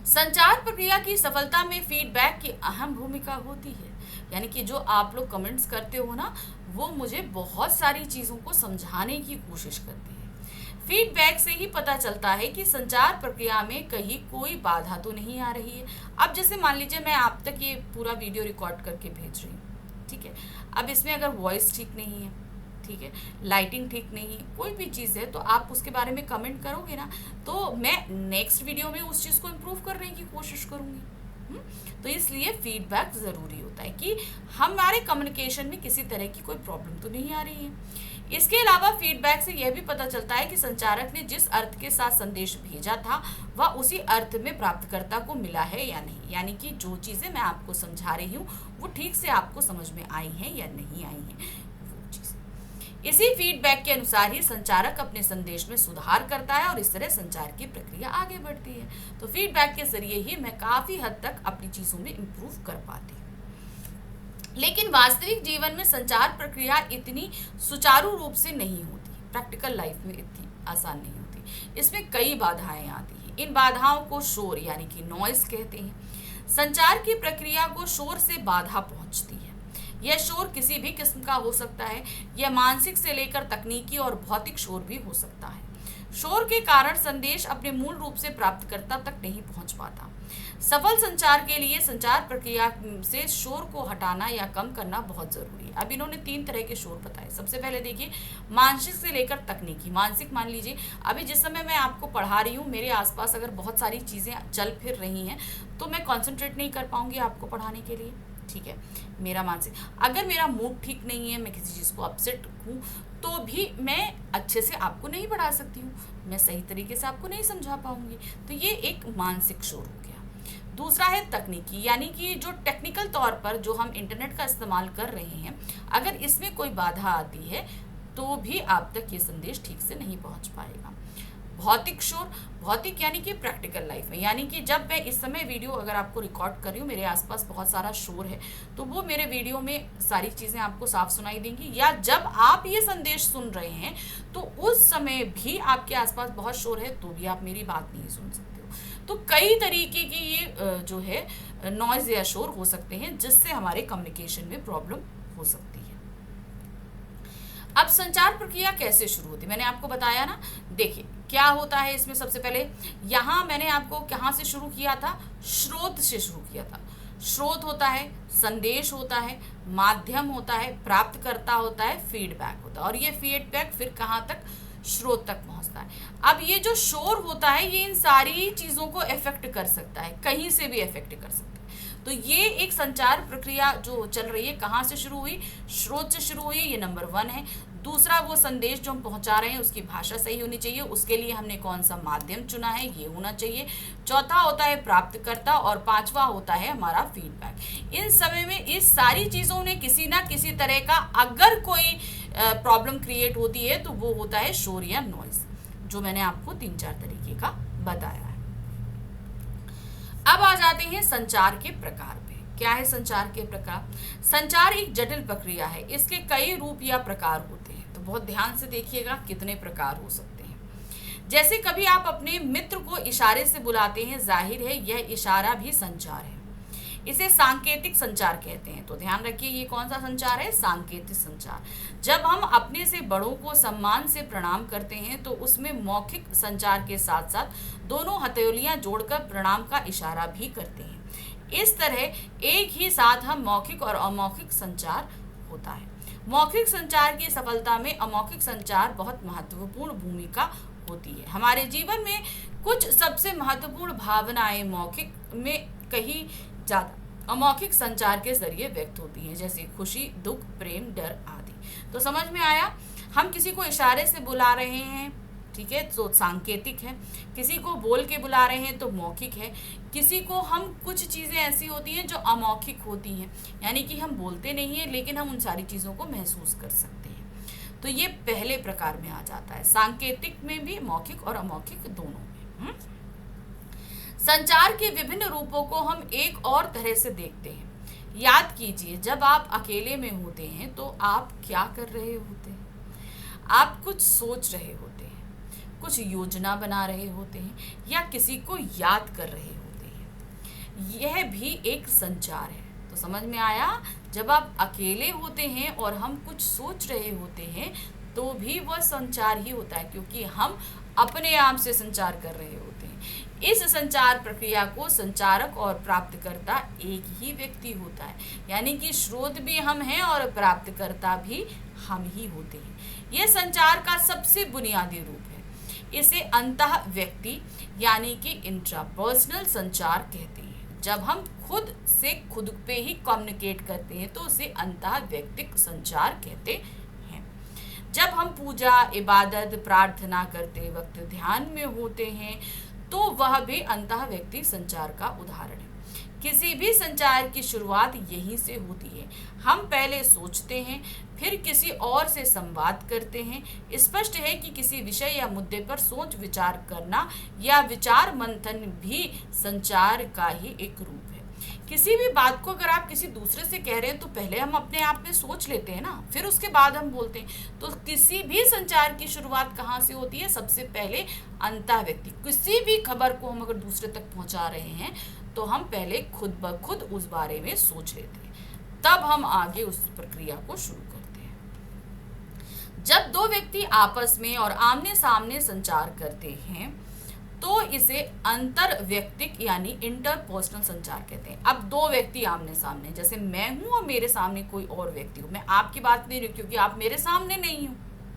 संचार प्रक्रिया की सफलता में फीडबैक की अहम भूमिका होती है। यानी कि जो आप लोग कमेंट्स करते हो ना, वो मुझे बहुत सारी चीज़ों को समझाने की कोशिश करते हैं। फीडबैक से ही पता चलता है कि संचार प्रक्रिया में कहीं कोई बाधा तो नहीं आ रही है। अब जैसे मान लीजिए मैं आप तक ये पूरा वीडियो रिकॉर्ड करके भेज रही हूँ, ठीक है। अब इसमें अगर वॉइस ठीक नहीं है, ठीक है, लाइटिंग ठीक नहीं है, कोई भी चीज़ है, तो आप उसके बारे में कमेंट करोगे ना, तो मैं नेक्स्ट वीडियो में उस चीज़ को इम्प्रूव करने की कोशिश करूँगी। तो इसलिए फीडबैक ज़रूरी होता है कि हमारे कम्युनिकेशन में किसी तरह की कोई प्रॉब्लम तो नहीं आ रही है। इसके अलावा फीडबैक से यह भी पता चलता है कि संचारक ने जिस अर्थ के साथ संदेश भेजा था वह उसी अर्थ में प्राप्तकर्ता को मिला है या नहीं। यानी कि जो चीज़ें मैं आपको समझा रही हूँ वो ठीक से आपको समझ में आई हैं या नहीं आई हैं, वो चीज़। इसी फीडबैक के अनुसार ही संचारक अपने संदेश में सुधार करता है और इस तरह संचार की प्रक्रिया आगे बढ़ती है। तो फीडबैक के जरिए ही मैं काफ़ी हद तक अपनी चीज़ों में इम्प्रूव कर पाती हूँ। लेकिन वास्तविक जीवन में संचार प्रक्रिया इतनी सुचारू रूप से नहीं होती, प्रैक्टिकल लाइफ में इतनी आसान नहीं होती। इसमें कई बाधाएं आती हैं। इन बाधाओं को शोर यानी कि नॉइस कहते हैं। संचार की प्रक्रिया को शोर से बाधा पहुंचती है। यह शोर किसी भी किस्म का हो सकता है। यह मानसिक से लेकर तकनीकी और भौतिक शोर भी हो सकता है। शोर के कारण संदेश अपने मूल रूप से प्राप्तकर्ता तक नहीं पहुंच पाता। सफल संचार के लिए संचार प्रक्रिया से शोर को हटाना या कम करना बहुत जरूरी है। अब इन्होंने 3 तरह के शोर बताए। सबसे पहले देखिए, मानसिक से लेकर तकनीकी। मानसिक, मान लीजिए अभी जिस समय मैं आपको पढ़ा रही हूँ मेरे आसपास अगर बहुत सारी चीज़ें चल फिर रही हैं तो मैं कॉन्सेंट्रेट नहीं कर पाऊंगी आपको पढ़ाने के लिए, ठीक है। मेरा मानसिक, अगर मेरा मूड ठीक नहीं है, मैं किसी चीज़ को अपसेट हूँ, तो भी मैं अच्छे से आपको नहीं पढ़ा सकती हूँ, मैं सही तरीके से आपको नहीं समझा पाऊंगी। तो ये एक मानसिक शोर हो गया। दूसरा है तकनीकी, यानी कि जो टेक्निकल तौर पर जो हम इंटरनेट का इस्तेमाल कर रहे हैं, अगर इसमें कोई बाधा आती है तो भी आप तक ये संदेश ठीक से नहीं पहुंच पाएगा। भौतिक शोर, भौतिक यानी कि प्रैक्टिकल लाइफ में, यानी कि जब मैं इस समय वीडियो अगर आपको रिकॉर्ड कर रही हूँ, मेरे आसपास बहुत सारा शोर है, तो वो मेरे वीडियो में सारी चीज़ें आपको साफ सुनाई देंगी। या जब आप ये संदेश सुन रहे हैं तो उस समय भी आपके आसपास बहुत शोर है तो भी आप मेरी बात नहीं सुन सकते हो। तो कई तरीके की ये जो है नॉइज़ या शोर हो सकते हैं जिससे हमारे कम्युनिकेशन में प्रॉब्लम हो सकती है। अब संचार प्रक्रिया कैसे शुरू होती है, मैंने आपको बताया ना। देखिए क्या होता है इसमें, सबसे पहले यहाँ मैंने आपको कहाँ से शुरू किया था, स्रोत से शुरू किया था। स्रोत होता है, संदेश होता है, माध्यम होता है, प्राप्तकर्ता होता है, फीडबैक होता है, और ये फीडबैक फिर कहाँ तक, स्रोत तक पहुँचता है। अब ये जो शोर होता है ये इन सारी चीज़ों को इफेक्ट कर सकता है, कहीं से भी इफेक्ट कर सकता है। तो ये एक संचार प्रक्रिया जो चल रही है कहाँ से शुरू हुई, स्रोत से शुरू हुई, ये नंबर 1 है। दूसरा, वो संदेश जो हम पहुंचा रहे हैं उसकी भाषा सही होनी चाहिए, उसके लिए हमने कौन सा माध्यम चुना है ये होना चाहिए। चौथा होता है प्राप्तकर्ता, और पांचवा होता है हमारा फीडबैक। इन समय में इस सारी चीज़ों ने किसी ना किसी तरह का अगर कोई प्रॉब्लम क्रिएट होती है तो वो होता है शोर या नॉइज, जो मैंने आपको 3-4 तरीके का बताया है। अब आ जाते हैं संचार के प्रकार पे। क्या है संचार के प्रकार? संचार एक जटिल प्रक्रिया है, इसके कई रूप या प्रकार होते हैं। तो बहुत ध्यान से देखिएगा कितने प्रकार हो सकते हैं। जैसे कभी आप अपने मित्र को इशारे से बुलाते हैं, जाहिर है यह इशारा भी संचार है। इसे सांकेतिक संचार कहते हैं। तो ध्यान रखिए ये कौन सा संचार है? सांकेतिक संचार। जब हम अपने से बड़ों को सम्मान से प्रणाम करते हैं तो उसमें मौखिक संचार के साथ साथ दोनों हथेलियां जोड़कर प्रणाम का इशारा भी करते हैं। इस तरह एक ही साथ हम मौखिक और अमौखिक संचार होता है। मौखिक संचार की सफलता में अमौखिक संचार बहुत महत्वपूर्ण भूमिका होती है। हमारे जीवन में कुछ सबसे महत्वपूर्ण भावनाएं मौखिक में कहीं ज्यादा अमौखिक संचार के जरिए व्यक्त होती हैं, जैसे खुशी, दुख, प्रेम, डर आदि। तो समझ में आया? हम किसी को इशारे से बुला रहे हैं, ठीक है, तो सांकेतिक है। किसी को बोल के बुला रहे हैं तो मौखिक है। किसी को हम कुछ चीज़ें ऐसी होती हैं जो अमौखिक होती हैं, यानी कि हम बोलते नहीं हैं लेकिन हम उन सारी चीज़ों को महसूस कर सकते हैं। तो ये पहले प्रकार में आ जाता है, सांकेतिक में भी मौखिक और अमौखिक दोनों में। संचार के विभिन्न रूपों को हम एक और तरह से देखते हैं। याद कीजिए, जब आप अकेले में होते हैं तो आप क्या कर रहे होते हैं? आप कुछ सोच रहे होते हैं, कुछ योजना बना रहे होते हैं, या किसी को याद कर रहे होते हैं। यह भी एक संचार है। तो समझ में आया? जब आप अकेले होते हैं और हम कुछ सोच रहे होते हैं तो भी वह संचार ही होता है, क्योंकि हम अपने आप से संचार कर रहे होते हैं। इस संचार प्रक्रिया को संचारक और प्राप्तकर्ता एक ही व्यक्ति होता है, यानी कि स्रोत भी हम हैं और प्राप्तकर्ता भी हम ही होते हैं। यह संचार का सबसे बुनियादी रूप है। इसे अंतः व्यक्ति यानी कि इंट्रापर्सनल संचार कहते हैं। जब हम खुद से खुद पे ही कम्युनिकेट करते हैं तो उसे अंतः व्यक्तिक संचार कहते हैं। जब हम पूजा, इबादत, प्रार्थना करते वक्त ध्यान में होते हैं तो वह भी अंतः व्यक्ति संचार का उदाहरण है। किसी भी संचार की शुरुआत यहीं से होती है। हम पहले सोचते हैं, फिर किसी और से संवाद करते हैं। स्पष्ट है कि किसी विषय या मुद्दे पर सोच विचार करना या विचार मंथन भी संचार का ही एक रूप है। किसी भी बात को अगर आप किसी दूसरे से कह रहे हैं तो पहले हम अपने आप में सोच लेते हैं ना, फिर उसके बाद हम बोलते हैं। तो किसी भी संचार की शुरुआत कहाँ से होती है? सबसे पहले अंतः व्यक्ति। किसी भी खबर को हम अगर दूसरे तक पहुँचा रहे हैं तो हम पहले खुद ब खुद उस बारे में सोच लेते हैं, तब हम आगे उस प्रक्रिया को शुरू करते हैं। जब दो व्यक्ति आपस में और आमने सामने संचार करते हैं तो इसे अंतर व्यक्तिक यानी इंटरपर्सनल संचार कहते हैं। अब दो व्यक्ति आमने सामने, जैसे मैं हूं और मेरे सामने कोई और व्यक्ति हो, मैं आपकी बात नहीं रही क्योंकि आप मेरे सामने नहीं हो,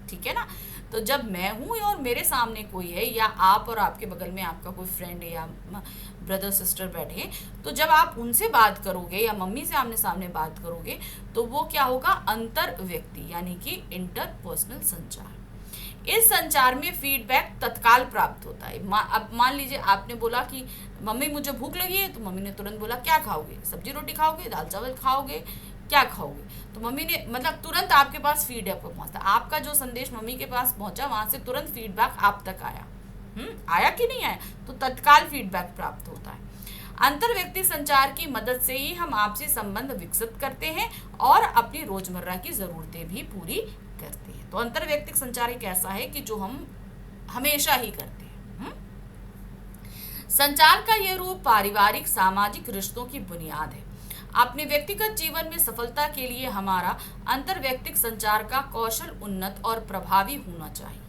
ठीक है ना। तो जब मैं हूं और मेरे सामने कोई है, या आप और आपके बगल में आपका कोई फ्रेंड है या ब्रदर सिस्टर बैठे, तो जब आप उनसे बात करोगे या मम्मी से आमने सामने बात करोगे तो वो क्या होगा? अंतर व्यक्ति यानी कि इंटरपर्सनल संचार। इस संचार में फीडबैक तत्काल प्राप्त होता है। अब मान लीजिए आपने बोला कि मम्मी मुझे भूख लगी है, तो मम्मी ने तुरंत बोला क्या खाओगे? सब्जी रोटी खाओगे? दाल चावल खाओगे? क्या खाओगे? तो मम्मी ने मतलब तुरंत आपके पास फीडबैक पहुंचता। आपका जो संदेश मम्मी के पास पहुंचा वहां से तुरंत फीडबैक आप तक आया। आया कि नहीं आया? तो तत्काल फीडबैक प्राप्त होता है। अंतर व्यक्ति संचार की मदद से ही हम आपसी संबंध विकसित करते हैं और अपनी रोजमर्रा की जरूरतें भी पूरी करते हैं। तो अंतर व्यक्तिक संचार एक ऐसा है कि जो हम हमेशा ही करते हैं। संचार का यह रूप पारिवारिक सामाजिक रिश्तों की बुनियाद है। अपने व्यक्तिगत जीवन में सफलता के लिए हमारा अंतर व्यक्तिक संचार का कौशल उन्नत और प्रभावी होना चाहिए।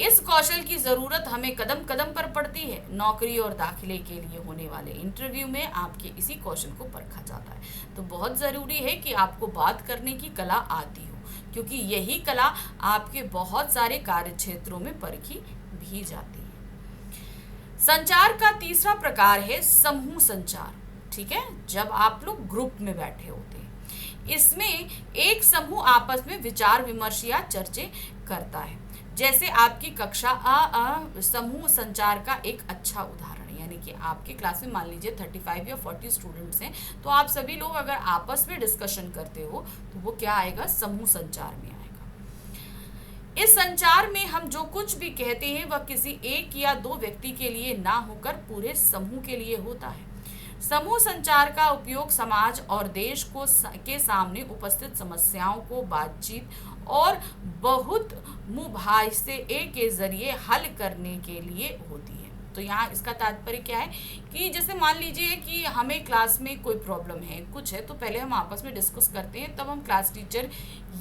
इस कौशल की जरूरत हमें कदम कदम पर पड़ती है। नौकरी और दाखिले के लिए होने वाले इंटरव्यू में आपके इसी कौशल को परखा जाता है। तो बहुत जरूरी है कि आपको बात करने की कला आती हो, क्योंकि यही कला आपके बहुत सारे कार्य क्षेत्रों में परखी भी जाती है। संचार का तीसरा प्रकार है समूह संचार। ठीक है, जब आप लोग ग्रुप में बैठे होते हैं। इसमें एक समूह आपस में विचार विमर्श या चर्चा करता है। जैसे आपकी कक्षा समूह संचार का एक अच्छा उदाहरण है, यानी कि आपकी क्लास में मान लीजिए 35 या 40 स्टूडेंट्स हैं, तो आप सभी लोग अगर आपस में डिस्कशन करते हो तो वो क्या आएगा, समूह संचार में आएगा। इस संचार में हम जो कुछ भी कहते हैं वह किसी एक या दो व्यक्ति के लिए ना होकर पूरे समूह के लिए होता है। समूह संचार का उपयोग समाज और देश के सामने उपस्थित समस्याओं को बातचीत और बहुत मुभाइसे के जरिए हल करने के लिए होती है। तो यहाँ इसका तात्पर्य क्या है कि जैसे मान लीजिए कि हमें क्लास में कोई प्रॉब्लम है, कुछ है, तो पहले हम आपस में डिस्कस करते हैं, तब हम क्लास टीचर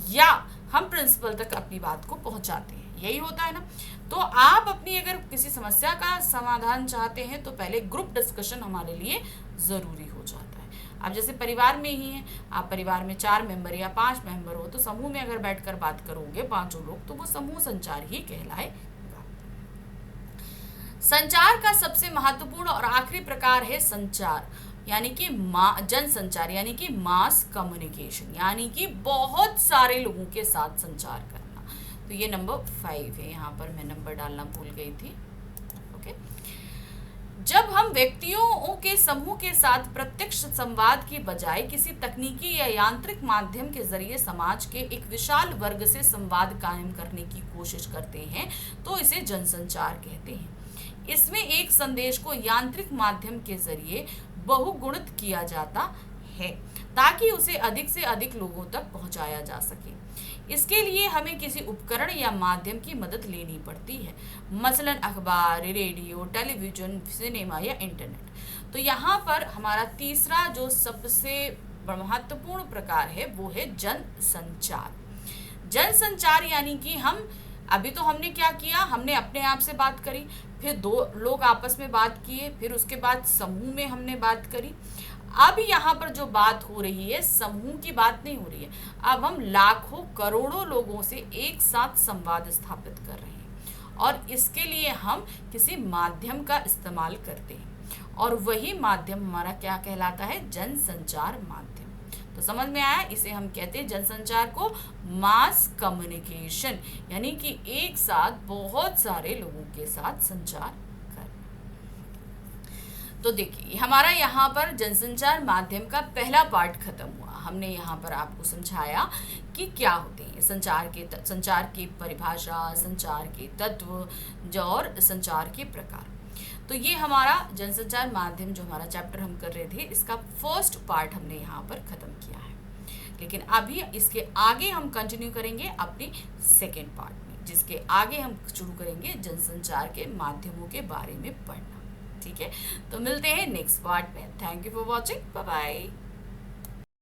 या हम प्रिंसिपल तक अपनी बात को पहुंचाते हैं, यही होता है ना। तो आप अपनी अगर किसी समस्या का समाधान चाहते हैं तो पहले ग्रुप डिस्कशन हमारे लिए ज़रूरी हो जाता है। अब जैसे परिवार में ही है, आप परिवार में 4 मेंबर या 5 मेंबर हो, तो समूह में अगर बैठकर बात करोगे 5 लोग, तो वो समूह संचार ही कहलाएगा। संचार का सबसे महत्वपूर्ण और आखिरी प्रकार है संचार, यानी कि जन संचार, यानी कि मास कम्युनिकेशन, यानी कि बहुत सारे लोगों के साथ संचार करना। तो ये नंबर 5 है, यहाँ पर मैं नंबर डालना भूल गई थी। ओके, जब हम व्यक्तियों के समूह के साथ प्रत्यक्ष संवाद की बजाय किसी तकनीकी या यांत्रिक माध्यम के जरिए समाज के एक विशाल वर्ग से संवाद कायम करने की कोशिश करते हैं तो इसे जनसंचार कहते हैं। इसमें एक संदेश को यांत्रिक माध्यम के जरिए बहुगुणित किया जाता है ताकि उसे अधिक से अधिक लोगों तक पहुंचाया जा सके। इसके लिए हमें किसी उपकरण या माध्यम की मदद लेनी पड़ती है, मसलन अखबार, रेडियो, टेलीविजन, सिनेमा या इंटरनेट। तो यहाँ पर हमारा तीसरा जो सबसे महत्वपूर्ण प्रकार है वो है जनसंचार। जनसंचार यानी कि हम अभी तो हमने क्या किया, हमने अपने आप से बात करी, फिर 2 लोग आपस में बात किए, फिर उसके बाद समूह में हमने बात करी। अब यहाँ पर जो बात हो रही है समूह की बात नहीं हो रही है, अब हम लाखों करोड़ों लोगों से एक साथ संवाद स्थापित कर रहे हैं और इसके लिए हम किसी माध्यम का इस्तेमाल करते हैं और वही माध्यम हमारा क्या कहलाता है, जनसंचार माध्यम। तो समझ में आया, इसे हम कहते हैं जनसंचार को मास कम्युनिकेशन, यानी कि एक साथ बहुत सारे लोगों के साथ संचार करना। तो देखिए हमारा यहाँ पर जनसंचार माध्यम का पहला पार्ट खत्म हुआ। हमने यहाँ पर आपको समझाया कि क्या होते हैं संचार की परिभाषा, संचार के तत्व और संचार के प्रकार। तो ये हमारा जनसंचार माध्यम जो हमारा चैप्टर हम कर रहे थे, इसका फर्स्ट पार्ट हमने यहाँ पर ख़त्म किया है। लेकिन अभी इसके आगे हम कंटिन्यू करेंगे अपनी सेकेंड पार्ट में, जिसके आगे हम शुरू करेंगे जनसंचार के माध्यमों के बारे में पढ़ना। ठीक है, तो मिलते हैं नेक्स्ट पार्ट में। Thank you for watching, bye bye.